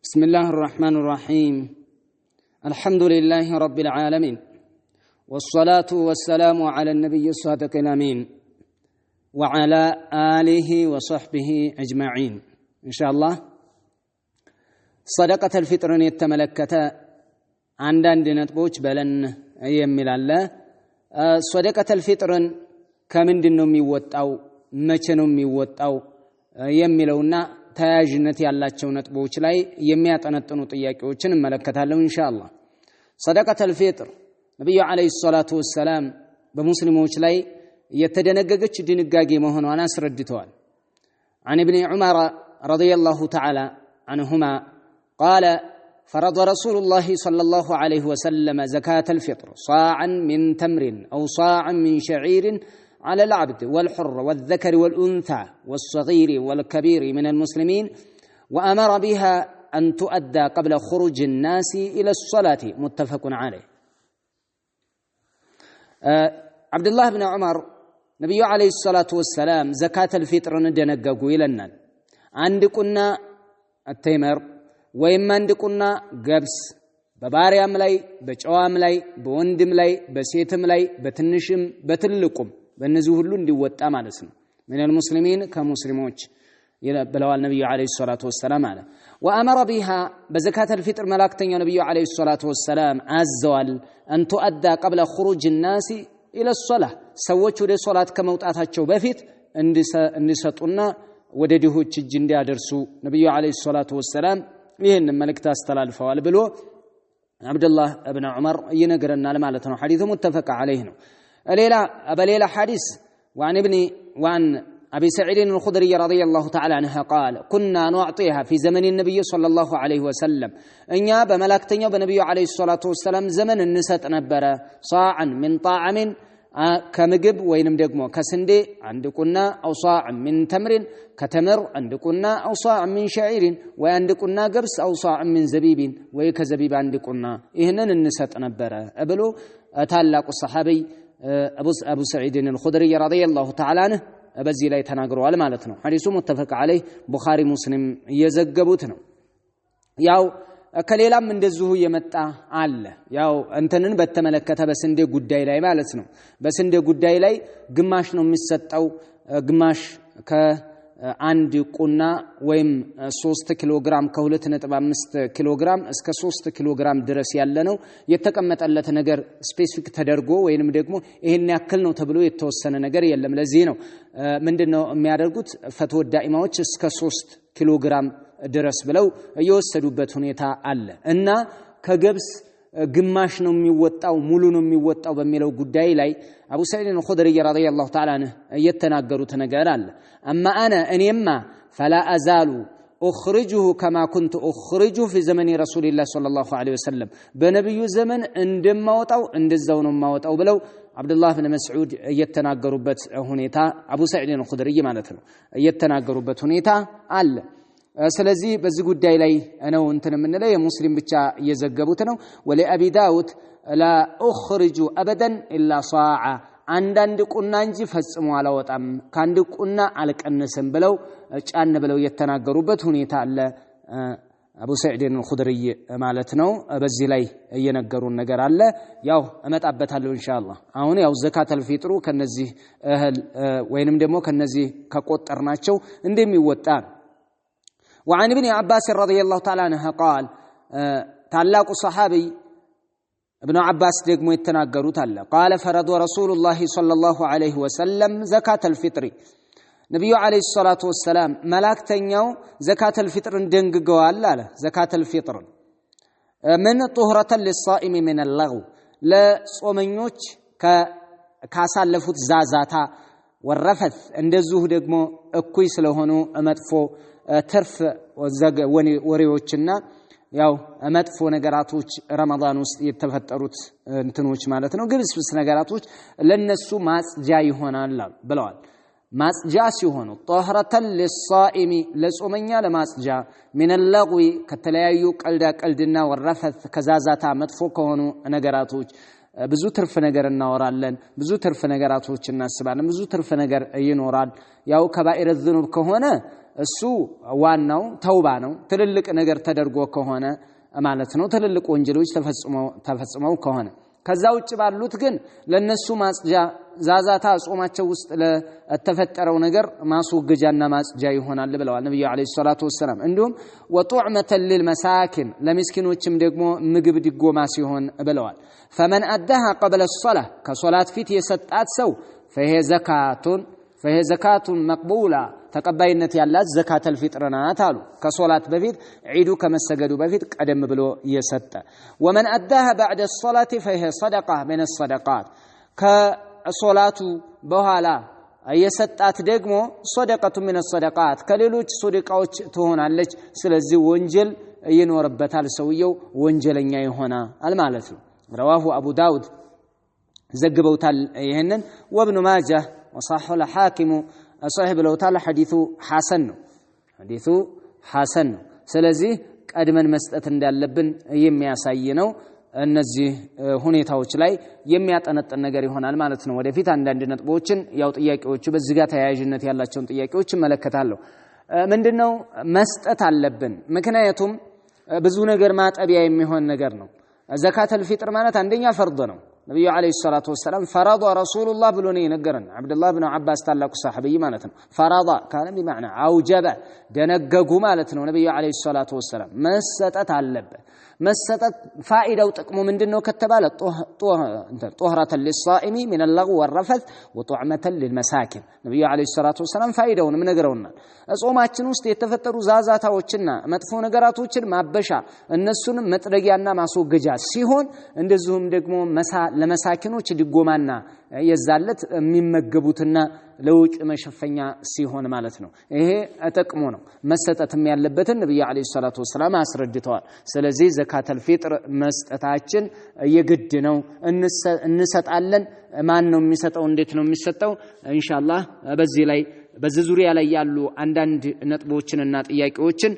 بسم الله الرحمن الرحيم الحمد لله رب العالمين والصلاة والسلام على النبي الصادق الأمين وعلى آله وصحبه أجمعين إن شاء الله صدقة الفطر يتملكت عندنا نتبوش بلن يميل الله صدقة الفطر كمن دنهم يوتأو مچنهم يوتأو يميلونا ተያያዥነት ያላቸው ነጥቦች ላይ የሚያጠነጥኑ ጥያቄዎችን እንመለከታለን ኢንሻአላህ። ሰደቀተል ፊጥር ነብዩ አለይሂ ሰላቱ ወሰለም በሙስሊሞች ላይ የተደነገገች ድንጋጌ መሆኗን አስረድተዋል። عن ابن عمر رضي الله تعالى عنهما قال فرض رسول الله صلى الله عليه وسلم زكاة الفطر صاعا من تمر أو صاعا من شعير على العبد والحر والذكر والأنثى والصغير والكبير من المسلمين وأمر بها أن تؤدى قبل خروج الناس إلى الصلاة متفق عليه. عبد الله بن عمر نبي عليه الصلاة والسلام زكاة الفطر ندنققوا إلى النال عندكنا التمر وإما عندكنا قبس بباريام لاي بجوام لاي بوندم لاي بسيتم لاي بتنشم بتلكم በእነዚህ ሁሉ እንዲወጣ ማለት ነው። من المسلمين كمسلموች ብለዋል ነብዩ አለይሂ ሰላቱ ወሰለም አለ وامر بها بزكاه الفطر መላእክተኛው ነብዩ አለይሂ ሰላቱ ወሰለም አዘዋል ان تؤدى قبل خروج الناس الى الصلاه ሰዎች ወደ ሶላት ከመውጣታቸው በፊት እንዲሰጡና ወደ ድሆች እጅ እንዲያደርሱ ነብዩ አለይሂ ሰላቱ ወሰለም ይሄን መልእክት አስተላልፈዋል ብሎ አብዱላህ ኢብኑ ዑመር ይነግረናል ማለት ነው። ሐዲሱ ሙተፈቅ ዐለይህ ነው። بليلة حديث وعن أبي سعيد الخدري رضي الله تعالى عنه قال كنا نعطيها في زمن النبي صلى الله عليه وسلم إن بملاكتنا بنبي عليه الصلاة والسلام زمن النساء نبرا صاعا من طعام كمجب وينم دقمو كسندي عندكنا أو صاع من تمر كتمر عندكنا أو صاع من شعير وعندكنا قبس أو صاع من زبيب ويكزبيب عندكنا إهنن النساء نبرا أبلو أتعلق الصحابي أبو سعيد الخدري رضي الله تعالى عنه بزي لا يتناقروا على مالتنا حديث متفق عليه بخاري مسلم يزقبوتنا ያው ከሌላም እንደዚሁ የመጣ አለ። ያው እንተንን በተመለከተ በስንዴ ጉዳይ ላይ ማለት ነው። በስንዴ ጉዳይ ላይ ግማሽ ነው የሚሰጠው። ግማሽ ከአንድ ቁና ወይም 3 ኪሎ ግራም ከ2.5 ኪሎ ግራም እስከ 3 ኪሎ ግራም ድረስ ያለ ነው የተቀመጠለት ነገር ስፔሲፊክ ተደርጎ ወይንም ደግሞ ይሄን ያክል ነው ተብሎ የተወሰነ ነገር የለም። ለዚህ ነው ምንድነው የሚያደርጉት ፈትወ ዳኢማዎች እስከ 3 ኪሎ ግራም ድረስ ብለው እየወሰዱበት ሁኔታ አለ እና ከገብስ ግማሽ ነው የሚወጣው ሙሉ ነው የሚወጣው በሚለው ጉዳይ ላይ አቡ ሰዒድ አልኹድሪ ረዲየላሁ ተዓላ ዐንሁ እየተናገሩት ነገር አለ። አማ እኔማ فلا أزال أخرجه كما كنت أخرجه في زمن رسول الله صلى الله عليه وسلم بنبي زمن እንደማወጣው እንደዛው ነው ማወጣው ብለው አብዱላህ ኢብኑ መስዑድ እየተናገሩበት ሁኔታ አቡ ሰዒድ አልኹድሪ ማለት ነው እየተናገሩበት ሁኔታ አለ። ስለዚህ በዚህ ጉዳይ ላይ ነው እንትን የምንለው የሙስሊም ብቻ እየዘገቡት ነው። ወለአቢ ዳውድ لا اخرج ابدا الا صاع አንዳንድ ቁና እንጂ ፈጽሞ አላወጣም ካንድ ቁና አልቀነሰም ብለው ጫን ብለው የተናገሩበት ሁኔታ አለ አቡ ሰዒድ አልኹድሪ ማለት ነው። በዚህ ላይ እየነገሩን ነገር አለ። ያው እመጣበታለሁ ኢንሻአላህ። አሁን ያው ዘካተል ፊጥሩ ከነዚህ እህል ወይንም ደግሞ ከነዚህ ከቆጠርናቸው እንደሚወጣ وعن ابن عباس رضي الله تعالى عنه قال تعلق صحابي ابن عباس دغمو يتناغروت الله قال فرض رسول الله صلى الله عليه وسلم زكاة الفطر نبي عليه الصلاة والسلام ملاكتنياو زكاة الفطر دنگگوال አለ زكاة الفطر من طهرة للصائم من اللغو ለጾመኞች ካሳለፉት ዛዛታ ወረፈት እንደዚሁ ደግሞ እኩይ ስለሆኑ መጥፎ ተርፍ ወሬዎችና ያው መጥፎ ነገራቶች ረመዳን ውስጥ የተፈጠሩት እንትኖች ማለት ነው ግብስብስ ነገራቶች ለነሱ ማጽጃ ይሆናል ብለዋል። ማጽጃ ሲሆኑ طهرة للصائم ለጾመኛ ለማጽጃ من اللغو ከተለያዩ ቀልድና ወረፈት ከዛዛታ መጥፎ ከሆኑ ነገራቶች ብዙ ትርፍ ነገር እናወራለን ብዙ ትርፍ ነገራቶች እናስባለን ብዙ ትርፍ ነገር ይኖራል። ያው ከባኢረ ዝኑብ ከሆነ እሱ ዋናው ተውባ ነው ትልልቅ ነገር ተደርጎ ከሆነ ማለት ነው ትልልቅ ወንጀሎች ተፈጽመው ከሆነ ከዛ ውጭ ባሉት ግን ለነሱ ማጽጃ ዛዛታ ጾማቸው ውስጥ ለተፈጠረው ነገር ማስወገጃና ማጽጃ ይሆናል ብለዋል ነብዩ አለይሂ ሰላቱ ወሰለም እንዲሁም ወጡዕመተን للمساكين ለምስኪኖችም ደግሞ ምግብ ድጎማ ሲሆን ብለዋል فمن أداها قبل الصلاة كصلاة فيت يسطات سو فهي زكاة مقبولة ተቀባይነት ያላት ዘካተል ፊጥር ናት አሉ ከሶላት በፊት ዒዱ ከመሰገዱ በፊት ቀደም ብሎ የሰጠ ومن أداها بعد الصلاة فهي صدقة من الصدقات ከሶላቱ በኋላ የሰጣት ደግሞ صدقة من الصدقات ከሌሎች ሶደቃዎች ትሆናለች ስለዚህ ወንጀል ይኖርበታል ሰውየው ወንጀለኛ ይሆናል ማለት ነው رواه أبو داود ዘግበውታል ይሄንን وابن ماجه وصححه الحاكم صاحب لو تعالى حديث حسن ስለዚህ ቀድመን መስጠት እንዳለብን የሚያሳይ ነው እነዚህ ሁኔታዎች ላይ የሚያጠነጥን ነገር ይሆናል ማለት ነው ወደፊት አንድ ነጥቦችን ያው ጥያቄዎቹ በዚህ ጋር ተያያዥነት ያላቸውን ጥያቄዎች መለከታለሁ ምንድነው መስጠት አለብን ምክንያቱም ብዙ ነገር ማጠቢያ የሚሆን ነገር ነው ዘካተል ፊጥር ማለት አንደኛ ፈርድ ነው ነብዩ አለይሂ ሰላቱ ወሰለም ፈረض ረሱላህ ብሎኔ ነገረን አብዱላህ ኢብኑ አባስ ታላቁ ሰሃቢ ማለት ነው ፈረض ካለ بمعنى አውጀበ ደነገጉ ማለት ነው ነብዩ አለይሂ ሰላቱ ወሰለም መሰጠት አለበት መሰጠት ፋኢዳው ጥቅሙ ምንድነው ከተባለ ጦህራተ ለልሳኢሚ من اللغو والرفث وطعمه للمساكين ነብዩ አለይሂ ሰላቱ ወሰለም ፋኢዳውንም ነገረውናል ጾማችን ውስጥ የተፈጠሩ ዛዛታዎችና መጥፎ ነገራቶችን ማበሻ እነሱንም መጥረጊያና ማስወገጃ ሲሆን እንደዚሁም ደግሞ ለመሳኪኖች ድጎማና የዛለት የሚመገቡትና ለውጭ መሸፈኛ ሲሆን ማለት ነው ይሄ አጠቅሞ ነው መሰጠትም ያለበትን ነብዩ አለይሂ ሰላቱ ወሰለም አስረድተዋል ስለዚህ ዘካተል ፊጥር መስጠታችን የግድ ነው እንሰጣለን ማን ነው የሚሰጠው እንዴት ነው የሚሰጠው ኢንሻአላህ በዚህ ዙሪያ ላይ ያሉ አንዳንድ ነጥቦችንና ጥያቄዎችን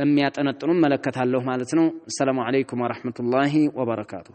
የሚያጠነጥኑ መለከታለሁ ማለት ነው ሰላም አለይኩም ወራህመቱላሂ ወበረካቱ